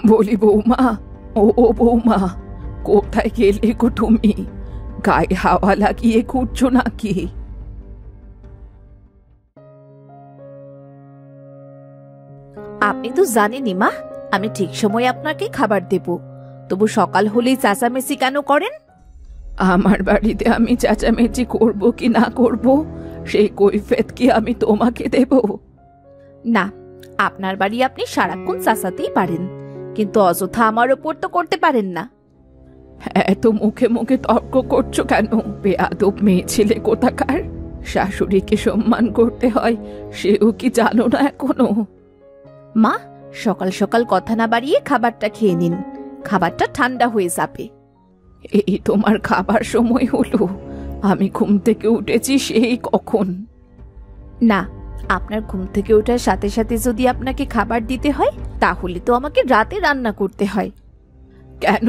বলি বৌমা, ও বৌমা, কোথায় গেলে গো তুমি? গায়ে হাওয়া লাগিয়ে ঘুরছো নাকি? আপনি তো জানেনই মা, আমি ঠিক সময়ে আপনাকে খাবার দেব, তবু সকাল হলেই চেঁচামেচি কেন করেন? আমার বাড়িতে আমি চেঁচামেচি করব কি না করব, সেই কৈফিয়ত কি আমি তোমাকে দেব? না, আপনার বাড়ি আপনি সারাক্ষণ চেঁচাতেই পারেন, কিন্তু অযথা আমার ওপর তো করতে পারেন না। এত মুখে মুখে তর্ক করছো কেন? বেয়াদব মেয়ে ছেলে কোথাকার! শাশুড়িকে সম্মান করতে হয় সেও কি জানো না এখনো? মা, সকাল সকাল কথা না বাড়িয়ে খাবারটা খেয়ে নিন, খাবারটা ঠান্ডা হয়ে যাবে। এই তোমার খাবার সময় হলো? আমি ঘুম থেকে উঠেছি সেই কখন। না, আপনার ঘুম থেকে ওঠার সাথে সাথে যদি আপনাকে খাবার দিতে হয়, তাহলে তো আমাকে রাতে রান্না করতে হয়। কেন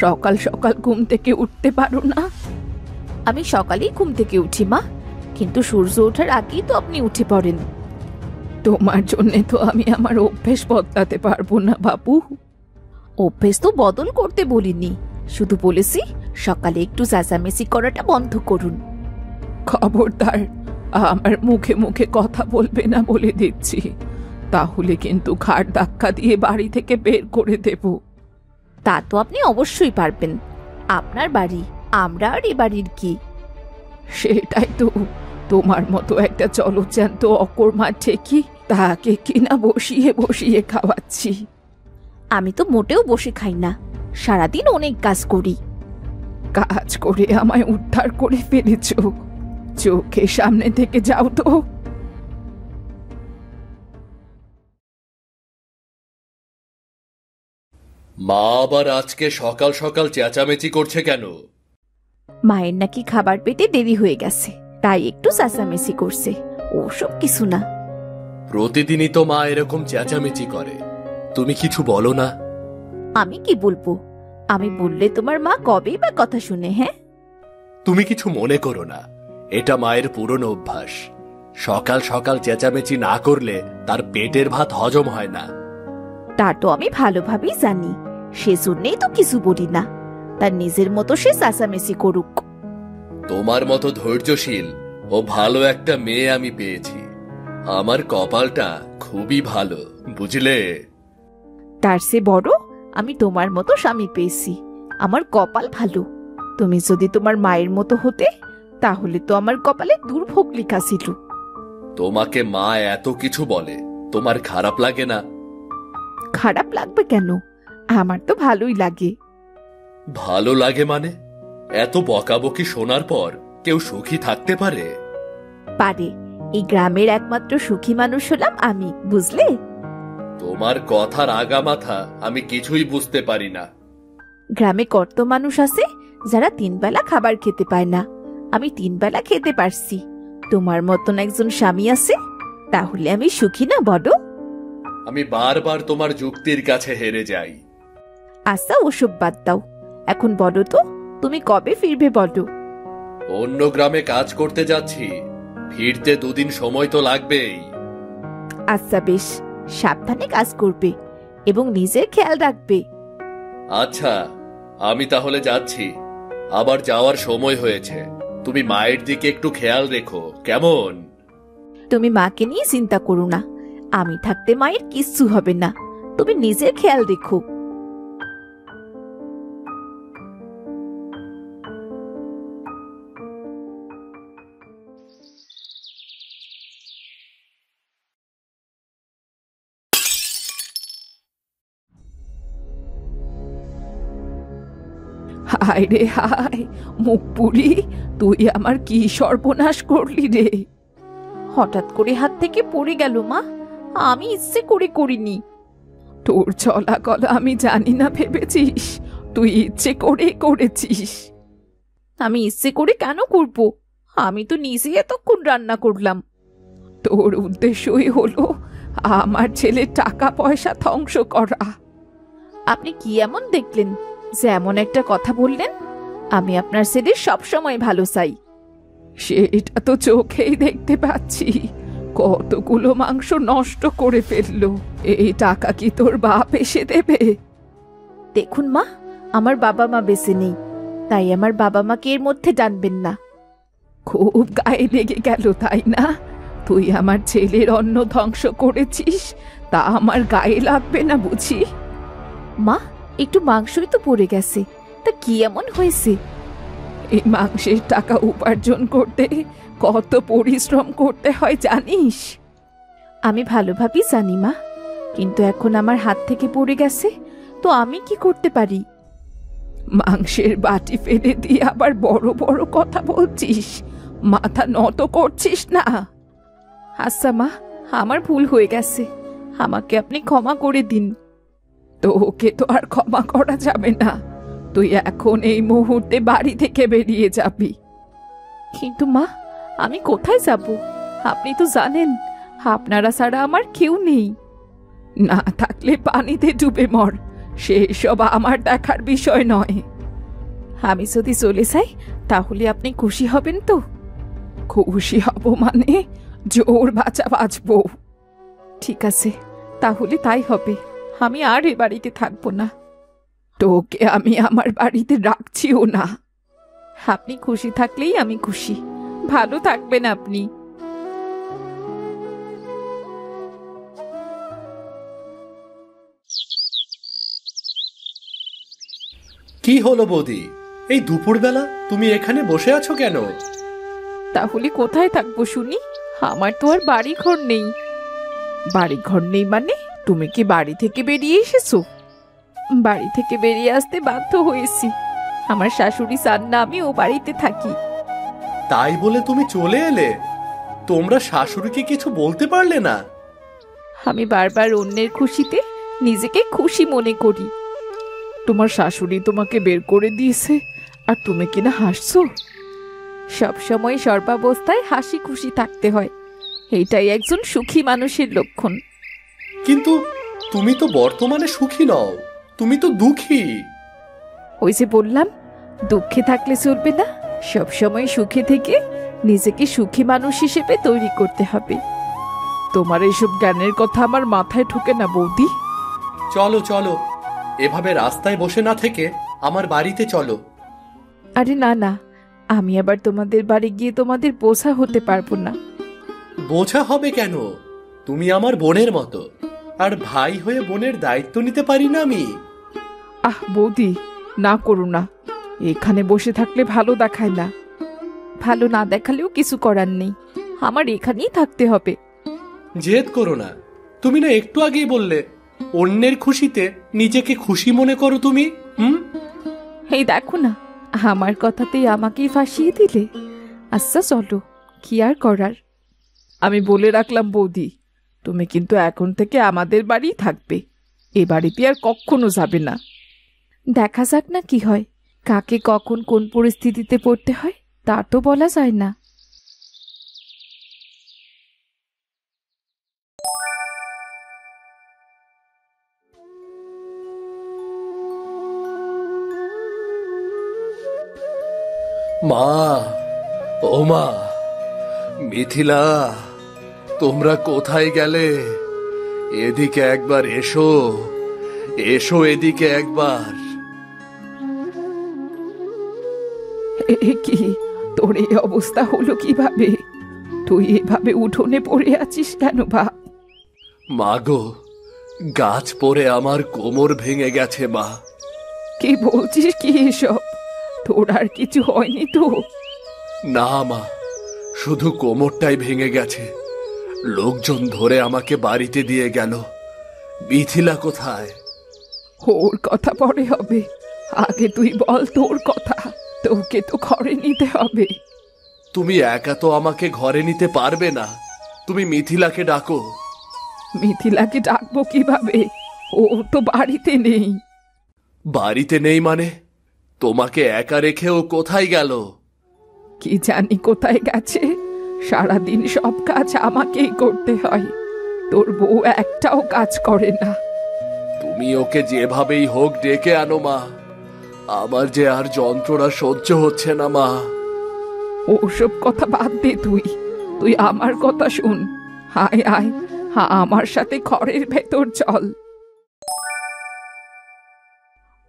সকাল সকাল ঘুম থেকে উঠতে পারো না? আমি সকালেই ঘুম থেকে উঠি মা, কিন্তু সূর্য ওঠার আগেই তো আপনি উঠে পড়েন। তোমার জন্য তো আমি আমার অভ্যেস বদলাতে পারবো না বাবু। অভ্যেস তো বদল করতে বলিনি, শুধু বলেছি সকালে একটু চেঁচামেচি করাটা বন্ধ করুন। খবরদার আমার মুখে মুখে কথা বলবে না বলে দিচ্ছি, তাহলে কিন্তু ঘাড় ধাক্কা দিয়ে বাড়ি থেকে বের করে দেব। তা তো আপনি অবশ্যই পারবেন, আপনার বাড়ি, আমরা আর এ বাড়ির কি? সেটাই তো, তোমার মতো একটা জলজ্যান্ত অকর্মা ঠেকি তাকে কিনা বসিয়ে বসিয়ে খাওয়াচ্ছি। আমি তো মোটেও বসে খাই না, সারাদিন অনেক কাজ করি। কাজ করে আমায় উদ্ধার করে ফেলেছ, চোখের সামনে থেকে যাও তো। মা আবার আজকে সকাল সকাল চেঁচামেচি করছে কেন? মায়ের নাকি খাবার পেতে দেরি হয়ে গেছে, তাই একটু চেঁচামেচি করছে, ওসব কিছু না। প্রতিদিনই তো মা এরকম চেঁচামেচি করে, তুমি কিছু বলো না? আমি কি বলবো? আমি বললে তোমার মা কবেই বা কথা শুনে? হ্যাঁ, তুমি কিছু মনে করো না, এটা মায়ের পুরনো অভ্যাস। সকাল সকাল চেঁচামেচি না করলে তার পেটের ভাত হজম হয় না। তা তো আমি ভালোভাবেই জানি, সেজন্যই তো কিছু বলি না। তার নিজের মতো সে চেঁচামেচি করুক। তোমার মতো ধৈর্যশীল ও ভালো একটা মেয়ে আমি পেয়েছি। আমার কপালটা খুবই ভালো, বুঝলে? তার সে বড় আমি তোমার মতো স্বামী পেয়েছি, আমার কপাল ভালো। তুমি যদি তোমার মায়ের মতো হতে, তাহলে তো আমার কপালে দুর্ভোগ লেখা ছিল। তোমাকে মা এত কিছু বলে, তোমার খারাপ লাগে না? খারাপ লাগবে কেন? আমার তো ভালোই লাগে। ভালো লাগে মানে? এত বকাবকি শোনার পর কেউ সুখী থাকতে পারে? পারে, এই গ্রামের একমাত্র সুখী মানুষ হলাম আমি, বুঝলে? তোমার কথার আগা মাথা আমি কিছুই বুঝতে পারি না। গ্রামে কত মানুষ আছে যারা 3 বেলা খাবার খেতে পায় না, আমি 3 বেলা খেতে পারছি। তোমার মতন একজন স্বামী আছে, তাহলে আমি সুখী না বড়? আমি বারবার তোমার যুক্তির কাছে হেরে যাই। আচ্ছা, ওসব বাদ দাও, এখন বলো তো তুমি কবে ফিরবে বলো? অন্য গ্রামে কাজ করতে যাচ্ছি, ফিরতে 2 দিন সময় তো লাগবেই। আচ্ছা বেশ, সাবধানে কাজ করবে এবং নিজের খেয়াল রাখবে। আচ্ছা, আমি তাহলে যাচ্ছি, আবার যাওয়ার সময় হয়েছে। তুমি মায়ের দিকে একটু খেয়াল রেখো, কেমন? তুমি মাকে নিয়ে চিন্তা করো না, আমি থাকতে মায়ের কিচ্ছু হবে না, তুমি নিজের খেয়াল রেখো। হায় রে হায়, মুখ পুরি, তুই আমার কি সর্বনাশ করলি রে! হঠাৎ করে হাত থেকে পড়ে গেল মা, আমি ইচ্ছে করে করিনি। তোর চলা গলা আমি জানি না ভেবেছিস? তুই ইচ্ছে করে করেছিস। আমি ইচ্ছে করে কেন করব? আমি তো নিজে এতক্ষণ রান্না করলাম। তোর উদ্দেশ্যই হলো আমার ছেলের টাকা পয়সা ধ্বংস করা। আপনি কি এমন দেখলেন যে এমন একটা কথা বললেন? আমি আপনার ছেলের সবসময় ভালো চাই। সেটা তো চোখেই দেখতে পাচ্ছি, কতগুলো মাংস নষ্ট করে ফেললো। এই টাকা কি তোর বাপ এসে দেবে? দেখুন মা, আমার বাবা মা বেঁচে নেই, তাই আমার বাবা মাকে এর মধ্যে টানবেন না। খুব গায়ে লেগে গেল তাই না? তুই আমার ছেলের অন্ন ধ্বংস করেছিস, তা আমার গায়ে লাগবে না বুঝি? মা, একটু মাংসই তো পড়ে গেছে, তা কি এমন হয়েছে? এই মাংসের টাকা উপার্জন করতে কত পরিশ্রম করতে হয় জানিস? আমি ভালোভাবেই জানি মা, কিন্তু এখন আমার হাত থেকে পড়ে গেছে, তো আমি কি করতে পারি? মাংসের বাটি ফেলে দিয়ে আবার বড় বড় কথা বলছিস, মাথা নত করছিস না? আচ্ছা মা, আমার ভুল হয়ে গেছে, আমাকে আপনি ক্ষমা করে দিন। তোকে তো আর ক্ষমা করা যাবে না, তুই এখন এই মুহূর্তে বাড়ি থেকে বেরিয়ে যাবি। কিন্তু মা, আমি কোথায় যাব? আপনি তো জানেন আপনারা ছাড়া আমার কেউ নেই। না থাকলে পানিতে ডুবে মর, সেসব আমার দেখার বিষয় নয়। আমি যদি চলে যাই তাহলে আপনি খুশি হবেন তো? খুশি হব মানে জোর বাঁচা বাঁচবো। ঠিক আছে, তাহলে তাই হবে, আমি আর এ বাড়িতে থাকবো না। তোকে আমি আমার বাড়িতে রাখছিও না। আপনি খুশি থাকলেই আমি খুশি। ভালো থাকবেন আপনি। কি হলো বৌদি, এই দুপুরবেলা তুমি এখানে বসে আছো কেন? তাহলে কোথায় থাকবো শুনি? আমার তো আর বাড়ি ঘর নেই। বাড়ি ঘর নেই মানে? তুমি কি বাড়ি থেকে বেরিয়ে এসেছো? বাড়ি থেকে বেরিয়ে আসতে বাধ্য হয়েছি, আমার শাশুড়ি চান না আমি ও বাড়িতে থাকি। তাই বলে তুমি চলে এলে? তোমরা শাশুড়িকে কিছু বলতে পারলে না? আমি বারবার অন্যের খুশিতে নিজেকে খুশি মনে করি। তোমার শাশুড়ি তোমাকে বের করে দিয়েছে আর তুমি কিনা হাসছো? সবসময় সর্বাবস্থায় হাসি খুশি থাকতে হয়, এইটাই একজন সুখী মানুষের লক্ষণ। কিন্তু তুমি তো বর্তমানে সুখী নও, তুমি তো দুঃখী। ওই যে বললাম, দুঃখে থাকলে চলবে না, সবসময় সুখে থেকে নিজেকে সুখী মানুষ হিসেবে তৈরি করতে হবে। তোমার এইসব জ্ঞানের কথা আমার মাথায় ঢোকে না বৌদি। চলো চলো, এভাবে রাস্তায় বসে না থেকে আমার বাড়িতে চলো। আরে না না, আমি আবার তোমাদের বাড়ি গিয়ে তোমাদের বোঝা হতে পারবো না। বোঝা হবে কেন? তুমি আমার বোনের মতো, আর ভাই হয়ে বোনের দায়িত্ব নিতে পারি না আমি? আহ বৌদি, না করো না, এখানে বসে থাকলে ভালো দেখায় না। ভালো না দেখালেও কিছু করার নেই, আমার এখানেই থাকতে হবে। জেদ করো না, তুমি না একটু আগেই বললে অন্যের খুশিতে নিজেকে খুশি মনে করো তুমি। এই দেখো না, আমার কথাতেই আমাকেই ফাঁসিয়ে দিলে। আচ্ছা চলো, কি আর করার। আমি বলে রাখলাম বৌদি, তুমি কিন্তু এখন থেকে আমাদের বাড়িই থাকবে, এ বাড়িতে আর কখনো যাবে না। দেখা যাক না কি হয়, কাকে কখন কোন পরিস্থিতিতে পড়তে হয় তা তো বলা যায় না। মা, ও মা, মিথিলা, তোমরা কোথায় গেলে? এদিকে একবার এসো, এসো এদিকে একবার। কি তোর এই অবস্থা হলো কিভাবে? তুই এভাবে উঠোনে পড়ে আছিস কেন বাপ? মাগো, গাছ পড়ে আমার কোমর ভেঙে গেছে মা। কি বলছিস কি এসব? তোর আর কিছু হয়নি তো? না মা, শুধু কোমরটাই ভেঙে গেছে। লোকজন ধরে আমাকে বাড়িতে দিয়ে গেল। মিথিলা কোথায়? ওর কথা পরে হবে, আগে তুই বল তোর কথা। তোকে তো ঘরে নিতে হবে। তুমি একা তো আমাকে ঘরে নিতে পারবে না, তুমি মিথিলাকে ডাকো। মিথিলাকে ডাকবো কিভাবে? ও তো বাড়িতে নেই। বাড়িতে নেই মানে? তোমাকে একা রেখে ও কোথায় গেল? কি জানি কোথায় গেছে, সারাদিন সব কাজ আমাকেই করতে হয়, তোর বউ একটাও কাজ করে না। তুমি ওকে যেভাবেই হোক ডেকে আনো মা, আমার যে আর যন্ত্রণা সহ্য হচ্ছে না মা। ও ওসব কথা বাদ দে, তুই তুই আমার কথা শুন। আয় আয়, আমার সাথে ঘরের ভেতর চল।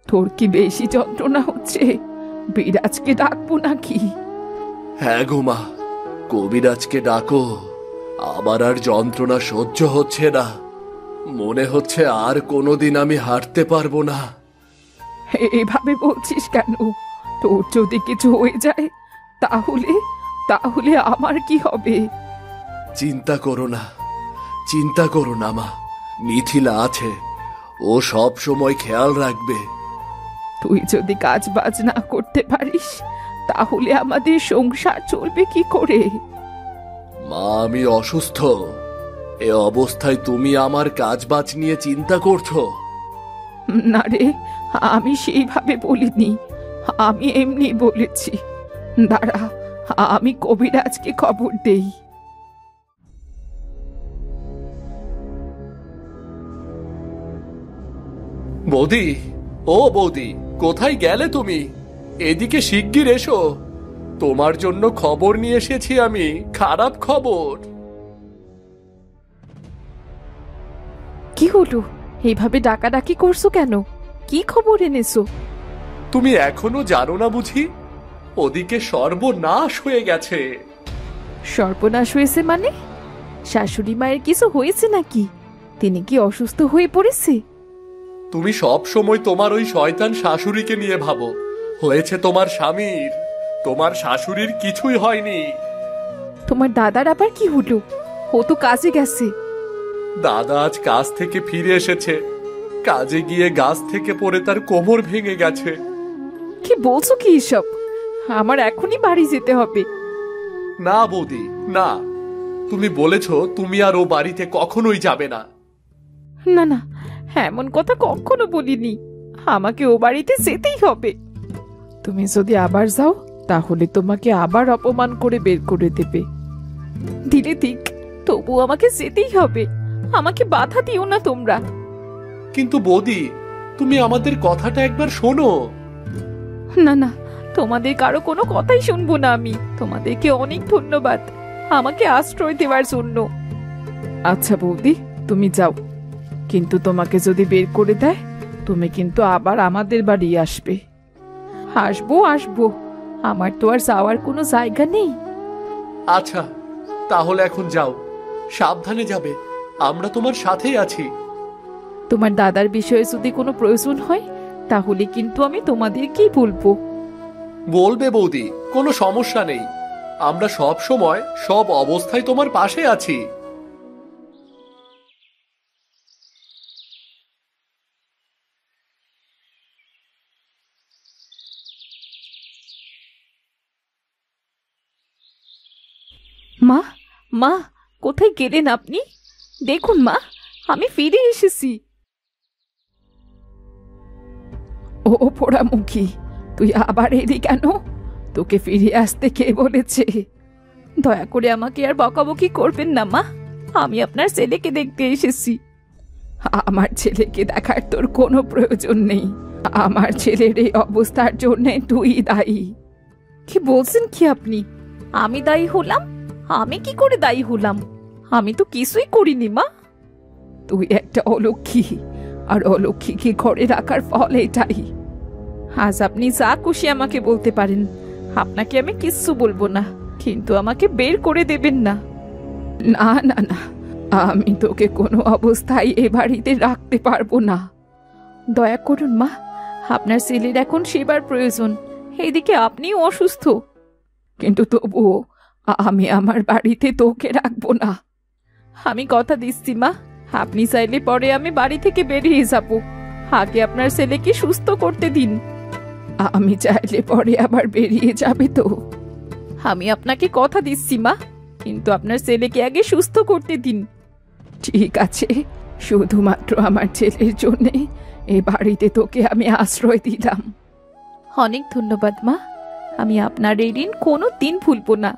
তোর কি বেশি যন্ত্রণা হচ্ছে? বিরাজকে ডাকবো নাকি? হ্যাঁ গো মা, কবিরাজকে ডাকো। আমার আর যন্ত্রণা সহ্য হচ্ছে না। মনে হচ্ছে আর কোনোদিন আমি হাঁটতে পারবো না। এভাবে বলছিস কেন? তোর যদি কিছু হয়ে যায় তাহলে তাহলে আমার কি হবে? চিন্তা করো না, চিন্তা করো না মা। মিথিলা আছে, ও সব সময় খেয়াল রাখবে। তুই যদি কাজ বাজ না করতে পারিস তাহলে আমাদের সংসার চলবে কি করে? মা, আমি অসুস্থ। এ অবস্থায় তুমি আমার কাজ বাজ নিয়ে চিন্তা করছো? না রে, আমি সেইভাবে বলিনি, আমি এমনি বলেছি। দাঁড়া, আমি কবিরাজকে খবর দেই। বৌদি, ও বৌদি, কোথায় গেলে তুমি? এদিকে শিগগির এসো। তোমার জন্য খবর নিয়ে এসেছি আমি, খারাপ খবর। কি হলো? এইভাবে ডাকাডাকি করছো কেন? কি খবর এনেছো? তুমি এখনো জানো না বুঝি? ওদিকে সর্বনাশ হয়ে গেছে। সর্বনাশ হয়েছে মানে? শাশুড়ি মায়ের কিছু হয়েছে নাকি? তিনি কি অসুস্থ হয়ে পড়েছে? তুমি সব সময় তোমার ওই শয়তান শাশুড়িকে নিয়ে ভাবো। হয়েছে তোমার স্বামীর, তোমার শাশুড়ির কিছুই হয়নি। তোমার দাদার আবার কি হলো? ও তো কাজে গেছে। দাদা আজ কাজ থেকে ফিরে এসেছে। কাজে গিয়ে গাছ থেকে পড়ে তার কোমর ভেঙে গেছে। কি বলছো কি এসব? আমার এখনই বাড়ি যেতে হবে। না বৌদি, না। তুমি বলেছো তুমি আর ও বাড়িতে কখনোই যাবে না। না না, এমন কথা কখনো বলিনি। আমাকে ও বাড়িতে যেতেই হবে। তুমি যদি আবার যাও তাহলে তোমাকে আবার অপমান করে বের করে দেবে। দিলে দিক, তবু আমাকে যেতেই হবে। আমাকে বাধা দিও না তোমরা। কিন্তু বৌদি, তুমি আমাদের কথাটা একবার শোনো। না না, তোমাদের কারো কোনো কথাই শুনবো না আমি। তোমাদেরকে অনেক ধন্যবাদ আমাকে আশ্রয় দেওয়ার জন্য। আচ্ছা বৌদি, তুমি যাও, কিন্তু তোমাকে যদি বের করে দেয় তুমি কিন্তু আবার আমাদের বাড়ি আসবে। আসবো আসবো, আমার তো আর যাওয়ার কোনো জায়গা নেই। আচ্ছা, তাহলে এখন যাও, সাবধানে যাবে। আমরা তোমার সাথেই আছি। তোমার দাদার বিষয়ে যদি কোনো প্রয়োজন হয় তাহলে কিন্তু আমি তোমাদেরকেই বলবো। বলবে বৌদি, কোনো সমস্যা নেই। আমরা সব সময় সব অবস্থায় তোমার পাশে আছি। মা, মা, কোথায় গেলেন আপনি? দেখুন মা, আমি ফিরে এসেছি। ও পোড়ামুখী, তুই আবার এলি কেন? তোকে ফিরে আসতে কে বলেছে? দয়া করে আমাকে আর বকাবকি করবেন না মা। আমি আপনার ছেলেকে দেখতে এসেছি। আমার ছেলেকে দেখার তোর কোনো প্রয়োজন নেই। আমার ছেলের এই অবস্থার জন্য তুই দায়ী। কি বলছেন কি আপনি? আমি দায়ী হলাম? আমি কি করে দায়ী হলাম? আমি তো কিছুই করিনি মা। তুই একটা অলক্ষী, আর অলক্ষীকে ঘরে রাখার ফল এটাই। আজ আপনি যা খুশি আমাকে বলতে পারেন, আপনাকে আমি কিচ্ছু বলবো না, কিন্তু আমাকে বের করে দেবেন না। না না না, আমি তোকে কোনো অবস্থায় এ বাড়িতে রাখতে পারবো না। দয়া করুন মা, আপনার ছেলের এখন সেবার প্রয়োজন। এইদিকে আপনিও অসুস্থ। কিন্তু তবুও আমি আমার বাড়িতে তোকে রাখবো না। আমি কথা দিচ্ছি মা, আপনি চাইলে পরে আমি বাড়ি থেকে বেরিয়ে যাব। আগে আপনার ছেলেকে সুস্থ করতে দিন। আমি চাইলে পরে আবার বেরিয়ে যাবে তো? আমি আপনাকে কথা দিচ্ছি মা, কিন্তু আপনার ছেলেকে আগে সুস্থ করতে দিন। ঠিক আছে, শুধুমাত্র আমার ছেলের জন্য এ বাড়িতে তোকে আমি আশ্রয় দিলাম। অনেক ধন্যবাদ মা, আমি আপনার এই ঋণ কোনো দিন ভুলবো না।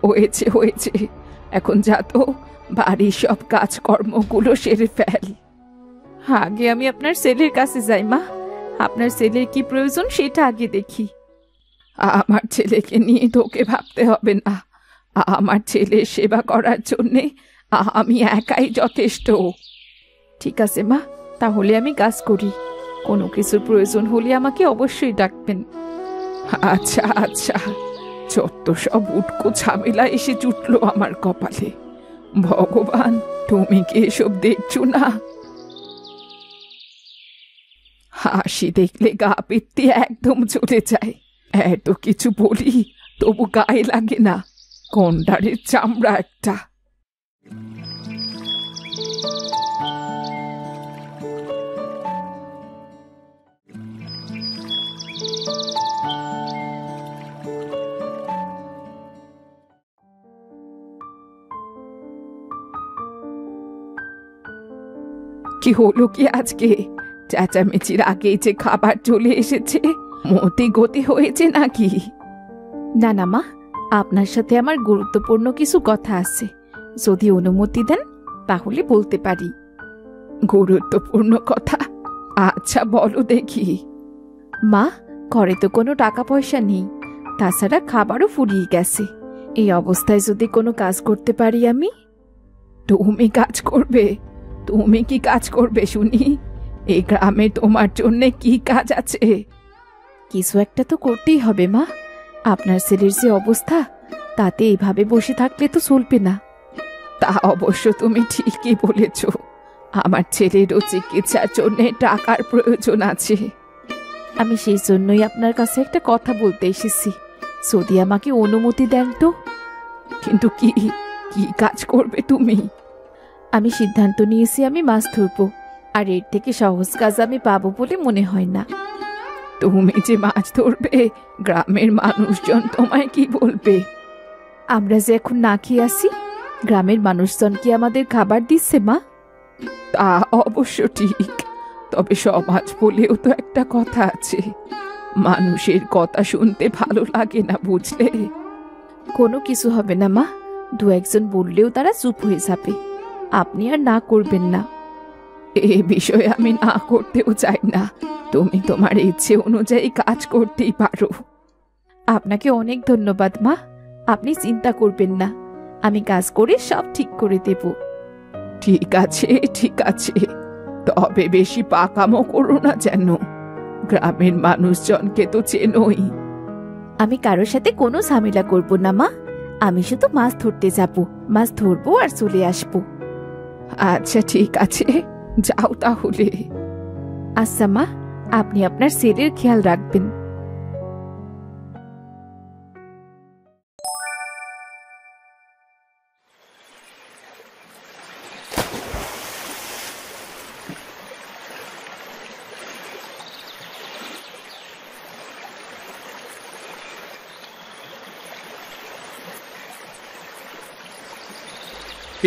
হয়েছে হয়েছে, এখন যা তো, বাড়ির সব কাজকর্মগুলো সেরে ফেল। আগে আমি আপনার ছেলের কাছে যাই মা। আপনার ছেলের কি প্রয়োজন সেটা আগে দেখি। আমার ছেলেকে নিয়ে তোকে ভাবতে হবে না। আমার ছেলের সেবা করার জন্যে আমি একাই যথেষ্ট। ঠিক আছে মা, তাহলে আমি কাজ করি। কোনো কিছুর প্রয়োজন হলে আমাকে অবশ্যই ডাকবেন। আচ্ছা আচ্ছা, যত সব উটকো ঝামেলা এসে জুটলো আমার কপালে। ভগবান, তুমি কি এসব দেখছো না? হাসি দেখলে গা পিত্তি একদম চলে যায়। এত কিছু বলি তবু গায়ে লাগে না। কন্ডারের চামড়া একটা। কি হলো কি আজকে? চেঁচামেচির আগেই যে খাবার চলে এসেছে, মতি গতি হয়েছে নাকি? না না মা, আপনার সাথে আমার গুরুত্বপূর্ণ কিছু কথা আছে। যদি অনুমতি দেন তাহলে বলতে পারি। গুরুত্বপূর্ণ কথা? আচ্ছা বলো দেখি। মা, ঘরে তো কোনো টাকা পয়সা নেই, তাছাড়া খাবারও ফুরিয়ে গেছে। এই অবস্থায় যদি কোনো কাজ করতে পারি আমি। তুমি কাজ করবে? তুমি কি কাজ করবে শুনি? এই গ্রামে তোমার জন্য কি কাজ আছে? কিছু একটা তো করতেই হবে মা। আপনার ছেলের যে অবস্থা, তাতে এইভাবে বসে থাকলে তো চলবে না। তা অবশ্য তুমি ঠিকই বলেছ। আমার ছেলেরও চিকিৎসার জন্য টাকার প্রয়োজন আছে। আমি সেই জন্যই আপনার কাছে একটা কথা বলতে এসেছি। যদি আমাকে অনুমতি দেন তো। কিন্তু কি কি কাজ করবে তুমি? আমি সিদ্ধান্ত নিয়েছি আমি মাছ ধরবো, আর এর থেকে সহজ কাজ আমি পাবো বলে মনে হয় না। তুমি যে মাছ ধরবে, গ্রামের মানুষজন তোমায় কি বলবে? আমরা যে এখন না খেয়ে আসি, গ্রামের মানুষজন কি আমাদের খাবার দিচ্ছে মা? তা অবশ্য ঠিক, তবে সমাজ বলেও তো একটা কথা আছে। মানুষের কথা শুনতে ভালো লাগে না, বুঝলে? কোনো কিছু হবে না মা, দু একজন বললেও তারা চুপ হয়ে যাবে। আপনি আর না করবেন না। এ বিষয়ে আমি না করতেও চাই না। তুমি তোমার ইচ্ছে অনুযায়ী কাজ করতেই পারো। আপনাকে অনেক ধন্যবাদ মা, আপনি চিন্তা করবেন না। আমি কাজ করে সব ঠিক করে দেব। ঠিক আছে ঠিক আছে, তবে বেশি পাকামো করো না যেন। গ্রামের মানুষজনকে তো চেনোই। আমি কারোর সাথে কোনো ঝামেলা করব না মা। আমি শুধু মাছ ধরতে যাব, মাছ ধরবো আর চলে আসবো। আচ্ছা ঠিক আছে, যাও তাহলে। আচ্ছা মা, আপনি আপনার ছেলের খেয়াল রাখবেন।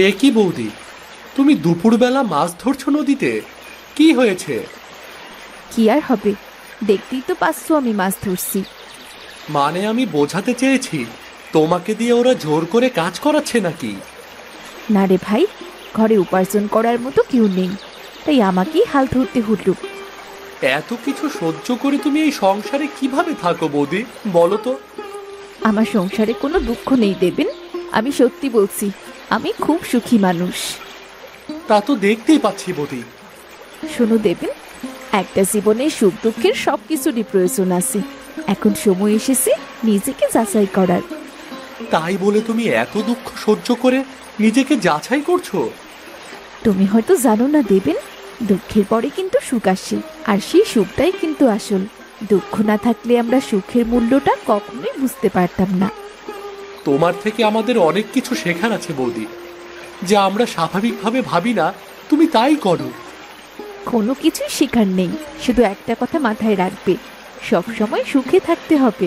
এ কি বৌদি, তুমি দুপুরবেলা মাছ ধরছো নদীতে? কি হয়েছে? কি আর হবে, দেখতেই তো পাচ্ছ আমি মাছ ধরছি। মানে আমি বোঝাতে চেয়েছি, তোমাকে দিয়ে ওরা জোর করে কাজ করাচ্ছে নাকি? না রে ভাই, ঘরে উপার্জন করার মতো কেউ নেই, তাই আমাকেই হাল ধরতে হলো। এত কিছু সহ্য করে তুমি এই সংসারে কিভাবে থাকো বৌদি, বলো তো? আমার সংসারে কোনো দুঃখ নেই দেবেন, আমি সত্যি বলছি, আমি খুব সুখী মানুষ। তা তো দেখতেই পাচ্ছি বৌদি। শোনো দেবেন, একটা জীবনে সুখ দুঃখের সবকিছুরই প্রয়োজন আছে। এখন সময় এসেছে নিজেকে যাচাই করার। তাই বলে তুমি এত দুঃখ সহ্য করে নিজেকে যাচাই করছো? তুমি হয়তো জানো না দেবেন, দুঃখের পরে কিন্তু সুখ আসে, আর সেই সুখটাই কিন্তু আসল। দুঃখ না থাকলে আমরা সুখের মূল্যটা কখনোই বুঝতে পারতাম না। তোমার থেকে আমাদের অনেক কিছু শেখার আছে বৌদি, যা আমরা স্বাভাবিকভাবে ভাবি না, তুমি তাই করো। কোনো কিছুই শেখার নেই, শুধু একটা কথা মাথায় রাখবে, সব সময় সুখে থাকতে হবে।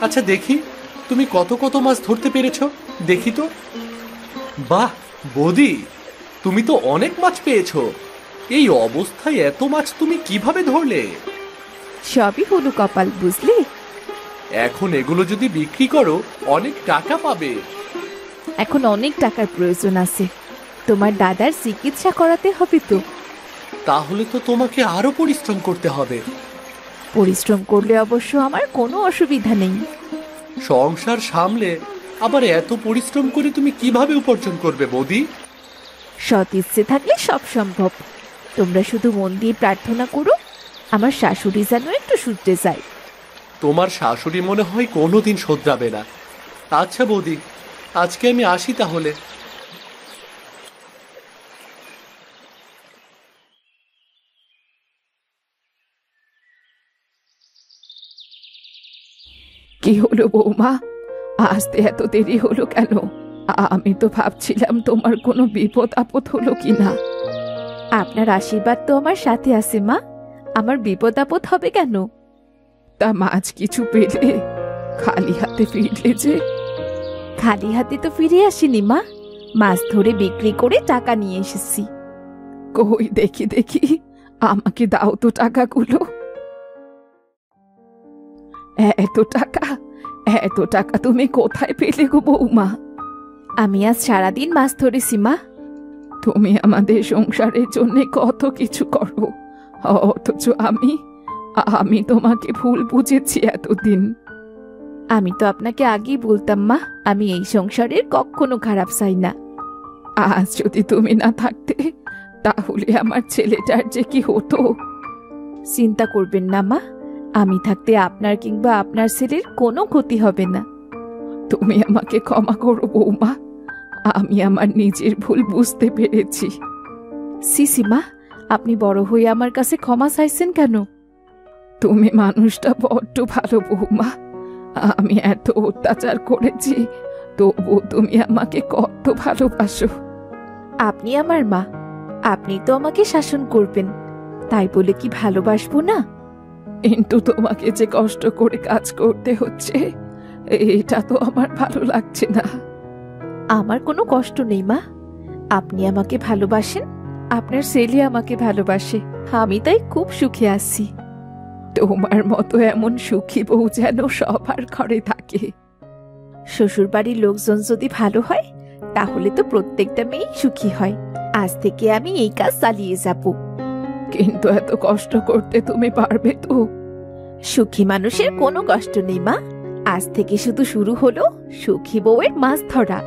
আচ্ছা দেখি, তুমি কত কত মাছ ধরতে পেরেছো, দেখি তো। বাহ বৌদি, তুমি তো অনেক মাছ পেয়েছো। এই অবস্থায় এত মাছ তুমি কিভাবে ধরলে? সবই হলো কপাল, বুঝলে? এখন এগুলো যদি বিক্রি করো অনেক টাকা পাবে। এখন অনেক টাকার প্রয়োজন আছে, তোমার দাদার চিকিৎসা করাতে হবে তো। তাহলে তো তোমাকে আরো পরিশ্রম করতে হবে। পরিশ্রম করলে অবশ্য আমার কোনো অসুবিধা নেই। সংসার সামলে আবার এত পরিশ্রম করে তুমি কিভাবে উপার্জন করবে বৌদি? সৎ ইচ্ছে থাকলে সব সম্ভব। তোমরা শুধু মন দিয়ে প্রার্থনা করো আমার শাশুড়ি যেন একটু শুধরে যায়। তোমার শাশুড়ি মনে হয় কোনোদিন শোধরাবে না। আচ্ছা বৌদি, আজকে আমি আসি তাহলে। কি হলো বৌমা, আসতে এত দেরি হলো কেন? আমি তো ভাবছিলাম তোমার কোনো বিপদ আপদ হলো কিনা। আপনার আশীর্বাদ তো আমার সাথে আছে মা, আমার বিপদ আপদ হবে কেন? তা মাছ কিছু পেলে? খালি হাতে ফিরলে যে। খালি হাতে তো ফিরে আসিনি মা, মাছ ধরে বিক্রি করে টাকা নিয়ে এসেছি। কই দেখি দেখি, আমাকে দাও তো টাকাগুলো। এত টাকা, এত টাকা তুমি কোথায় পেলে গো বৌমা? আমি আজ সারাদিন মাছ ধরেছি মা। তুমি আমাদের সংসারের জন্য কত কিছু করো, অথচ আমি তোমাকে ভুল বুঝেছি এতদিন। আমি তো আপনাকে আগেই বলতাম মা, আমি এই সংসারের কখনো খারাপ চাই না। আজ যদি তুমি না থাকতে তাহলে আমার ছেলেটার যে কি হতো। চিন্তা করবেন না মা, আমি থাকতে আপনার কিংবা আপনার ছেলের কোনো ক্ষতি হবে না। তুমি আমাকে ক্ষমা করো বৌমা, আমি আমার নিজের ভুল বুঝতে পেরেছি। সিসি মা, আপনি বড় হয়ে আমার কাছে ক্ষমা চাইছেন কেন? তুমি মানুষটা বড্ড ভালো বৌমা। আমি এত অত্যাচার করেছি, তবু তুমি আমাকে কত ভালোবাসো। আপনি আমার মা, আপনি তো আমাকে শাসন করবেন, তাই বলে কি ভালোবাসবো না? কিন্তু তোমাকে যে কষ্ট করে কাজ করতে হচ্ছে, এটা তো আমার ভালো লাগছে না। আমার কোনো কষ্ট নেই মা, আপনি আমাকে ভালোবাসেন, আপনার ছেলে আমাকে ভালোবাসে, আমি তাই খুব সুখে আছি। তোমার মতো এমন সুখী বউ যেন সবার ঘরে থাকে। শ্বশুর বাড়ির লোকজন যদি ভালো হয় তাহলে তো প্রত্যেকটা মেয়েই সুখী হয়। আজ থেকে আমি এই কাজ চালিয়ে যাব। কিন্তু এত কষ্ট করতে তুমি পারবে তো? সুখী মানুষের কোনো কষ্ট নেই মা, আজ থেকে শুধু শুরু হলো সুখী বউয়ের মাছ ধরা।